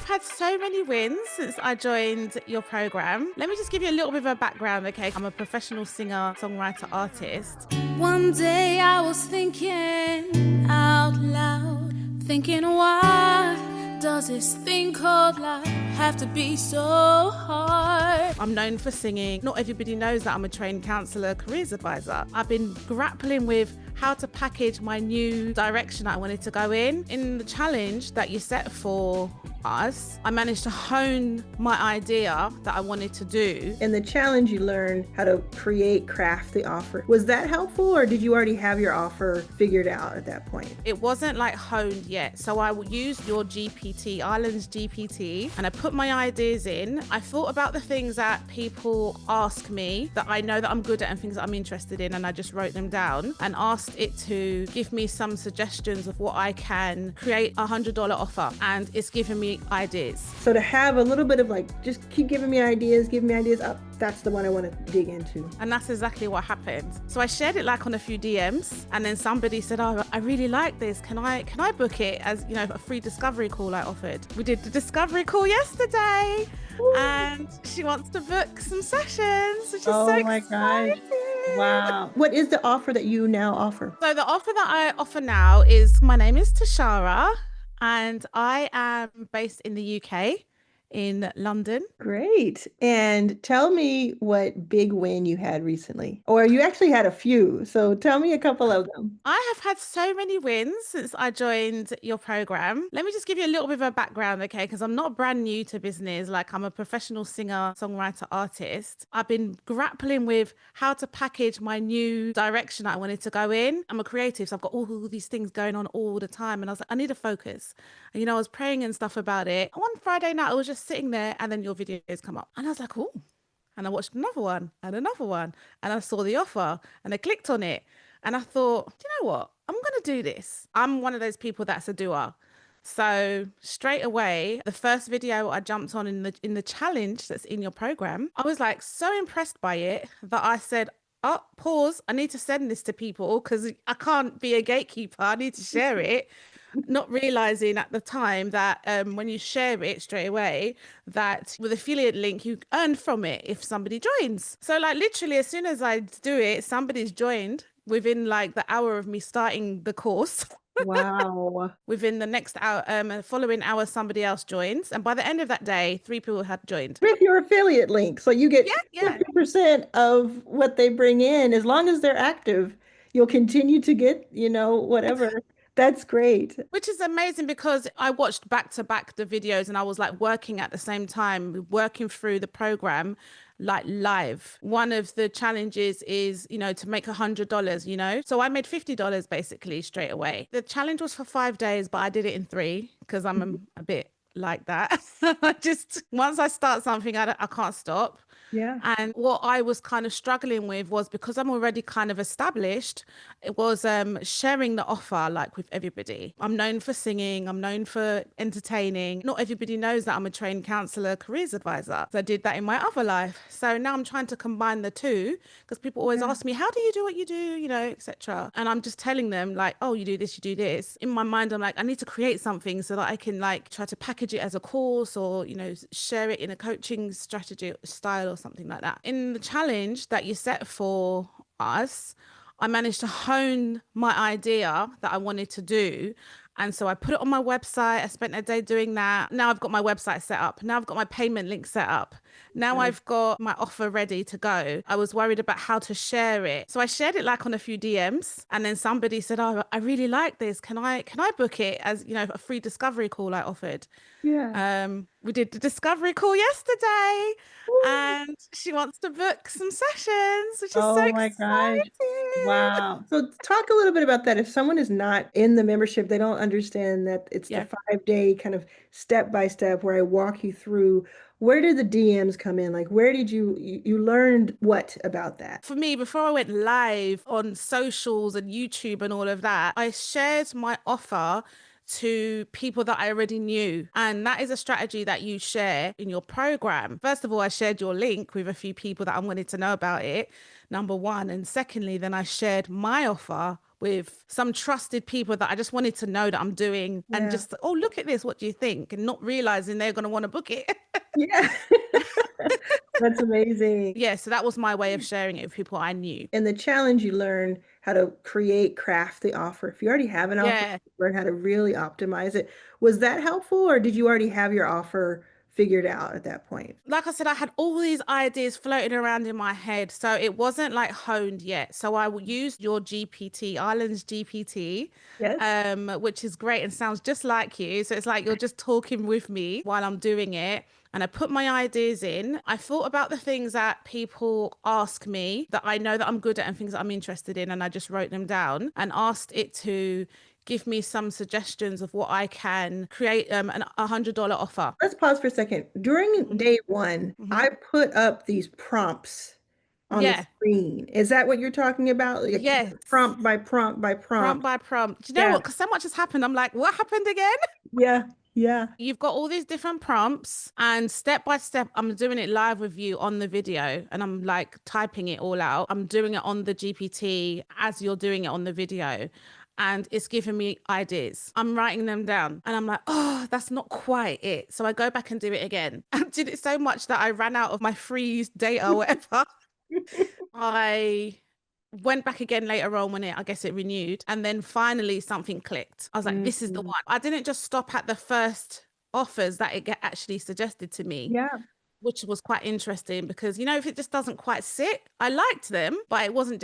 had so many wins since I joined your program. Let me just give you a little bit of a background, okay? I'm a professional singer, songwriter, artist. One day I was thinking out loud, thinking, why does this thing called life have to be so hard? I'm known for singing. Not everybody knows that I'm a trained counsellor, careers advisor. I've been grappling with how to package my new direction that I wanted to go in. In the challenge that you set for us, I managed to hone my idea that I wanted to do. In the challenge, you learned how to craft the offer. Was that helpful, or did you already have your offer figured out at that point? It wasn't like honed yet. So I used your GPT, Arlan's GPT, and I put my ideas in. I thought about the things that people ask me that I know that I'm good at and things that I'm interested in, and I just wrote them down and asked it to give me some suggestions of what I can create $100 offer, and it's given me ideas. So to have a little bit of like, just keep giving me ideas, up, that's the one I want to dig into. And that's exactly what happened. So I shared it like on a few DMs, and then somebody said, oh, I really like this. Can I book it as, you know, a free discovery call I offered? We did the discovery call yesterday. Ooh. And she wants to book some sessions, which is so exciting. God. Wow. What is the offer that you now offer? So the offer that I offer now is, my name is Tashara, and I am based in the UK, in London. Great. And tell me what big win you had recently, or you actually had a few. So tell me a couple of them. I have had so many wins since I joined your program. Let me just give you a little bit of a background, okay? Because I'm not brand new to business. Like, I'm a professional singer, songwriter, artist. I've been grappling with how to package my new direction that I wanted to go in. I'm a creative, so I've got all these things going on all the time. And I was like, I need a focus. And, you know, I was praying and stuff about it. One Friday night, I was just sitting there, and then your videos come up. And I was like, oh. And I watched another one and another one. And I saw the offer and I clicked on it. And I thought, do you know what? I'm going to do this. I'm one of those people that's a doer. So straight away, the first video I jumped on in the challenge that's in your program, I was like so impressed by it that I said, oh, pause. I need to send this to people because I can't be a gatekeeper. I need to share it. Not realizing at the time that when you share it straight away, that with affiliate link, you earn from it if somebody joins. So like literally as soon as I do it, somebody's joined within like the hour of me starting the course. Wow. Within the next hour, following hour, somebody else joins. And by the end of that day, 3 people had joined. With your affiliate link. So you get 50% of what they bring in. As long as they're active, you'll continue to get, you know, whatever. That's great. Which is amazing because I watched back to back the videos and I was like working at the same time, working through the program like live. One of the challenges is, you know, to make $100, you know. So I made $50 basically straight away. The challenge was for 5 days, but I did it in 3 because I'm a bit like that. Just once I start something, I can't stop. Yeah. And what I was kind of struggling with was, because I'm already kind of established, it was sharing the offer like with everybody. I'm known for singing, I'm known for entertaining. Not everybody knows that I'm a trained counsellor, careers advisor. So I did that in my other life. So now I'm trying to combine the two because people always ask me, how do you do what you do, you know, etc. And I'm just telling them like, oh, you do this, you do this. In my mind, I'm like, I need to create something so that I can like try to package it as a course or, you know, share it in a coaching strategy style or something like that. In the challenge that you set for us, I managed to hone my idea that I wanted to do. And so I put it on my website. I spent a day doing that. Now I've got my website set up. Now I've got my payment link set up. Now I've got my offer ready to go. I was worried about how to share it. So I shared it like on a few DMs. And then somebody said, oh, I really like this. Can I book it as, you know, a free discovery call I offered? Yeah. We did the discovery call yesterday. Ooh. And she wants to book some sessions, which is so exciting. Gosh. Wow. So talk a little bit about that. If someone is not in the membership, they don't understand that it's the 5-day kind of step-by-step where I walk you through. Where did the DMs come in? Like, where did you learned what about that? For me, before I went live on socials and YouTube and all of that, I shared my offer to people that I already knew. And that is a strategy that you share in your program. First of all, I shared your link with a few people that I wanted to know about it, number one. And secondly, then I shared my offer with some trusted people that I just wanted to know that I'm doing and Yeah. just, oh, look at this. What do you think? And not realizing they're going to want to book it. Yeah. That's amazing. Yeah. So that was my way of sharing it with people I knew. And the challenge, you learn how to create, craft the offer. If you already have an offer, Yeah. learn how to really optimize it. Was that helpful, or did you already have your offer figured out at that point? Like I said, I had all these ideas floating around in my head. So it wasn't like honed yet. So used your GPT, Ireland's GPT, Yes. which is great and sounds just like you. So it's like you're just talking with me while I'm doing it. And I put my ideas in. I thought about the things that people ask me that I know that I'm good at and things that I'm interested in. And I just wrote them down and asked it to give me some suggestions of what I can create an $100 offer. Let's pause for a second. During Mhm. day one, Mhm. I put up these prompts on the Yeah. screen. Is that what you're talking about? Like Yes. prompt by prompt by Prompt prompt. by prompt. Do you know Yeah. what? Because so much has happened. I'm like, what happened again? Yeah. Yeah. You've got all these different prompts, and step by step, I'm doing it live with you on the video, and I'm like typing it all out. I'm doing it on the GPT as you're doing it on the video. And it's giving me ideas. I'm writing them down and I'm like, oh, that's not quite it. So I go back and do it again. I did it so much that I ran out of my free data or whatever. I went back again later on when I guess it renewed. And then finally something clicked. I was like, this is the Mhm. one. I didn't just stop at the first offers that actually suggested to me, Yeah. which was quite interesting because, if it just doesn't quite sit, I liked them, but it wasn't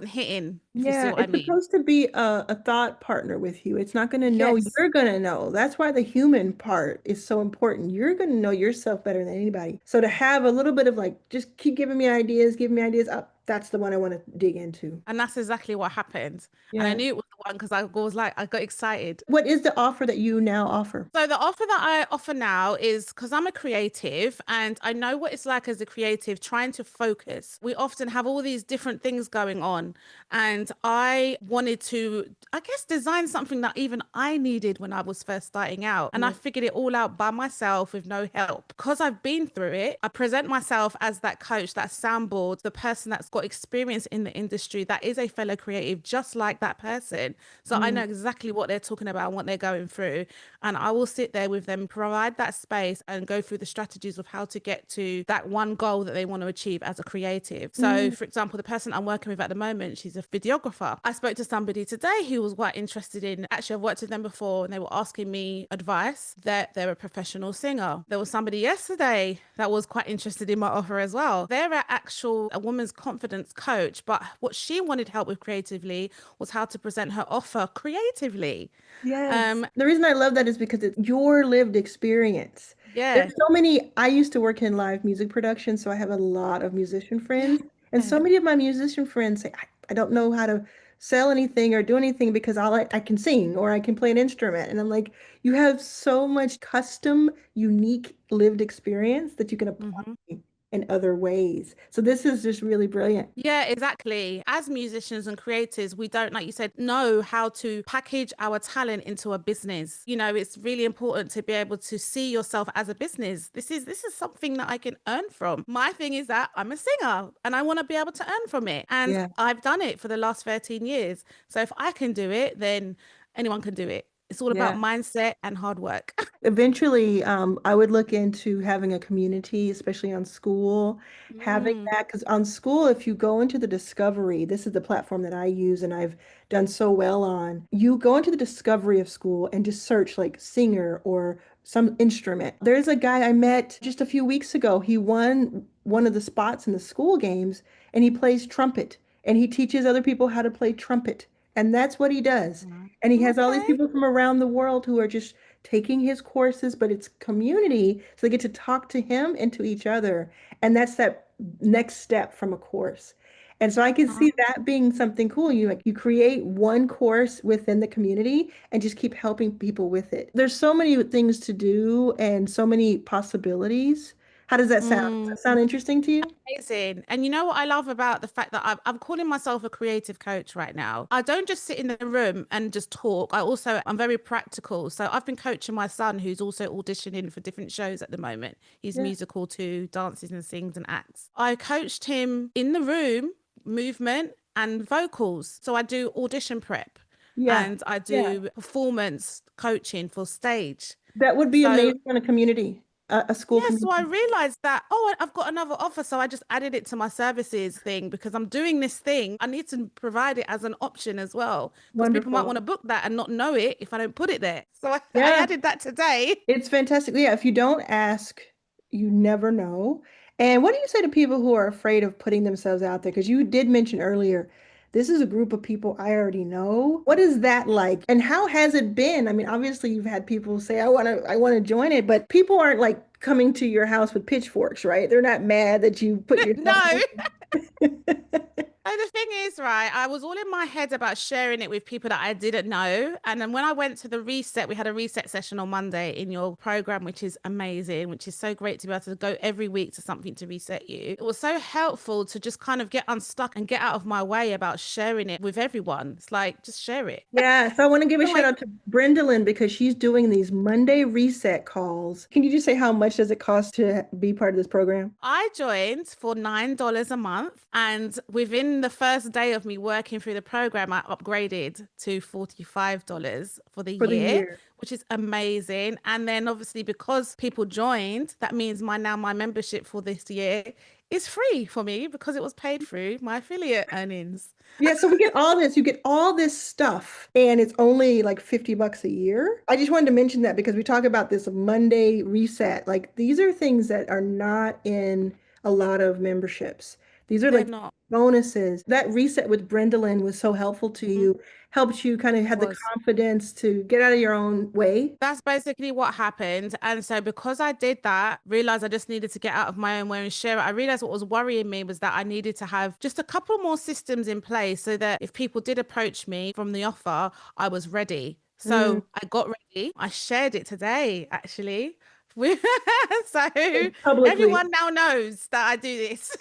hitting, if you see Yeah, what I it's mean. supposed to be a thought partner with you. It's not going to know, Yes. you're going to know. That's why the human part is so important. You're going to know yourself better than anybody. So to have a little bit of like, just keep giving me ideas, give me ideas, that's the one I want to dig into. And that's exactly what happened. And I Yeah. knew it was the one because I got excited. What is the offer that you now offer? So the offer that I offer now is because I'm a creative and I know what it's like as a creative trying to focus. We often have all these different things going on. And I wanted to, I guess, design something that even I needed when I was first starting out. And I Yeah. figured it all out by myself with no help. Because I've been through it, I present myself as that coach, that soundboard, the person that's got experience in the industry, that is a fellow creative, just like that person. So I Mm, know exactly what they're talking about and what they're going through. And I will sit there with them, provide that space and go through the strategies of how to get to that one goal that they want to achieve as a creative. So, mm, for example, the person I'm working with at the moment, she's a videographer. I spoke to somebody today who was quite interested in, actually, I've worked with them before and they were asking me advice that they're a professional singer. There was somebody yesterday that was quite interested in my offer as well. They're a woman's confidence coach, but what she wanted help with creatively was how to present her offer creatively. yes. Um, The reason I love that is because it's your lived experience. yeah. There's so many, I used to work in live music production, so I have a lot of musician Yeah. friends. And so many of my musician friends say, I don't know how to sell anything or do anything because I can sing or I can play an instrument. And I'm like, you have so much custom, unique lived experience that you can apply Mhm. in other ways. So this is just really brilliant. Yeah, exactly. As musicians and creators, we don't, like you said, know how to package our talent into a business. It's really important to be able to see yourself as a business. This is something that I can earn from. My thing is that I'm a singer and I want to be able to earn from it. And Yeah. I've done it for the last 13 years. So if I can do it, then anyone can do it. It's all about Yeah. mindset and hard work. Eventually, I would look into having a community, especially on school, having Mm, that. Because on school, if you go into the discovery, this is the platform that I use and I've done so well on. You go into the discovery of school and just search like singer or some instrument. There's a guy I met just a few weeks ago. He won one of the spots in the school games and he plays trumpet and he teaches other people how to play trumpet. And that's what he does. mm. And he has all these Okay. people from around the world who are just taking his courses, but it's community. So they get to talk to him and to each other. And that's that next step from a course. And so I can see that being something cool. You create one course within the community and just keep helping people with it. There's so many things to do and so many possibilities. How does that sound? Does Mm. that sound interesting to you? Amazing. And you know what I love about the fact that I'm calling myself a creative coach right now. I don't just sit in the room and just talk. I'm very practical. So I've been coaching my son who's also auditioning for different shows at the moment. He's Yeah. musical too, dances and sings and acts. I coached him in the room, movement and vocals. So I do audition prep Yeah. and I Yeah. do performance coaching for stage. That would be So amazing in a community, a school yeah, so I community. realized that, oh, I've got another offer. So I just added it to my services thing because I'm doing this thing. I need to provide it as an option as well because people might want Wonderful. to book that and not know it if I don't put it there. So I Yeah. added that today. It's fantastic. Yeah, if you don't ask, you never know. And what do you say to people who are afraid of putting themselves out there? Because you did mention earlier, this is a group of people I already know. What is that like? And how has it been? I mean, obviously you've had people say, I want to join it, but people aren't like coming to your house with pitchforks, right? They're not mad that you put yourself No. out there. And the thing is, right, I was all in my head about sharing it with people that I didn't know. And then when I went to the reset, we had a reset session on Monday in your program, which is amazing, which is so great to be able to go every week to something to reset you. It was so helpful to just kind of get unstuck and get out of my way about sharing it with everyone. It's like, just share it. Yeah, so I want to give a I'm shout like, out to Brendolyn because she's doing these Monday reset calls. Can you just say how much does it cost to be part of this program? I joined for $9 a month, and within the first day of me working through the program, I upgraded to $45 for the For the year, year. which is amazing. And then obviously because people joined, that means my membership for this year is free for me because it was paid through my affiliate earnings. Yeah, so we get all this, you get all this stuff, and it's only like $50 a year. I just wanted to mention that because we talk about this Monday reset. Like these are things that are not in a lot of memberships. These are They're like not. bonuses. That reset with Brendolyn was so helpful to Mhm. you, helped you kind of It have the was. confidence to get out of your own way. That's basically what happened. And so because I did that, realized I just needed to get out of my own way and share it. I realized what was worrying me was that I needed to have just a couple more systems in place so that if people did approach me from the offer, I was ready. Mm, So I got ready. I shared it today, actually. So publicly. everyone now knows that I do this.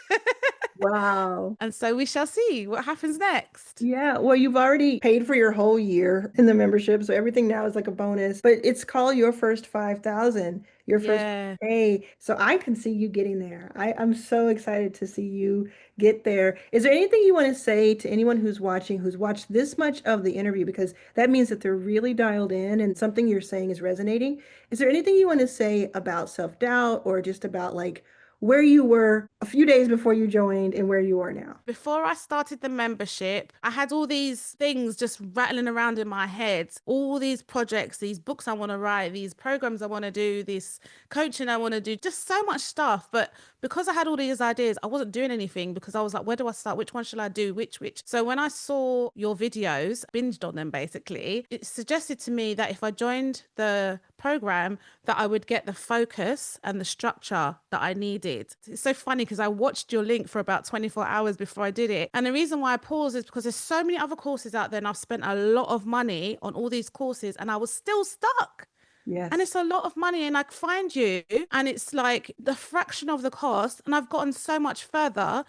Wow. And so we shall see what happens next. Yeah, well, you've already paid for your whole year in the membership, so everything now is like a bonus. But it's called your first 5,000, your first Yeah. pay. So I can see you getting there. I'm so excited to see you get there. Is there anything you want to say to anyone who's watching, who's watched this much of the interview? Because that means that they're really dialed in and something you're saying is resonating. Is there anything you want to say about self-doubt or just about like where you were a few days before you joined and where you are now? Before I started the membership, I had all these things just rattling around in my head, all these projects, these books I want to write, these programs I want to do, this coaching I want to do, just so much stuff. But because I had all these ideas, I wasn't doing anything because I was like, where do I start? Which one shall I do? Which? So when I saw your videos, binged on them basically, it suggested to me that if I joined the program, that I would get the focus and the structure that I needed. It's so funny because I watched your link for about 24 hours before I did it. And the reason why I paused is because there's so many other courses out there and I've spent a lot of money on all these courses and I was still stuck. And Yes. it's a lot of money. And I find you and it's like the fraction of the cost. And I've gotten so much further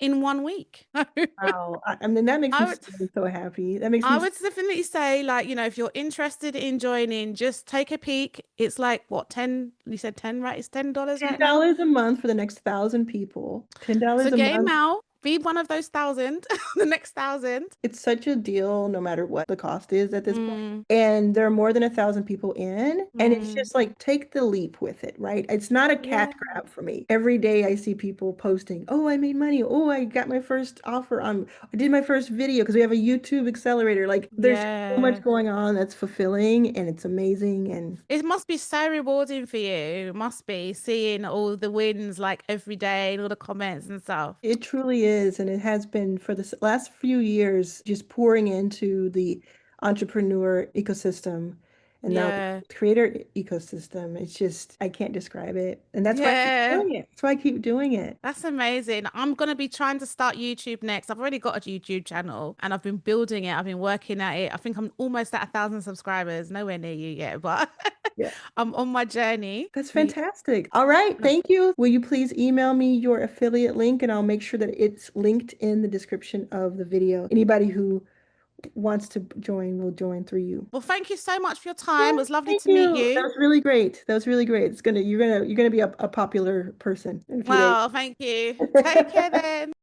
in 1 week. Wow. I mean, that makes me I would so, so happy. That makes I me would definitely say, like, if you're interested in joining, just take a peek. It's like what, 10? You said 10, right? It's $10 right now. $10 a month for the next 1,000 people. So $10 a game month. now, be one of those thousand, the next thousand. It's such a deal no matter what the cost is at this point. Mm, And there are more than 1,000 people in. And it's mm, just like take the leap with it, right? It's not a cash yeah, grab for me. Every day I see people posting, oh, I made money. Oh, I got my first offer on, I did my first video because we have a YouTube accelerator. Like there's just so much yeah. going on that's fulfilling and it's amazing. And It must be so rewarding for you. It must be seeing all the wins like every day and all the comments and stuff. it truly is, and it has been for the last few years, just pouring into the entrepreneur ecosystem And now Yeah. creator ecosystem, it's just, I can't describe it. And that's why I keep Yeah. doing it. That's why I keep doing it. That's amazing. I'm going to be trying to start YouTube next. I've already got a YouTube channel and I've been building it. I've been working at it. I think I'm almost at 1,000 subscribers. Nowhere near you yet, but Yeah. I'm on my journey. That's fantastic. All right. Thank you. Will you please email me your affiliate link and I'll make sure that it's linked in the description of the video. Anybody who wants to join will join through you. Well, thank you so much for your Yeah, time. It was lovely thank to meet you. That you. was really great. That was really great. You're gonna be a popular person in a few days. Well, thank you. Take care then.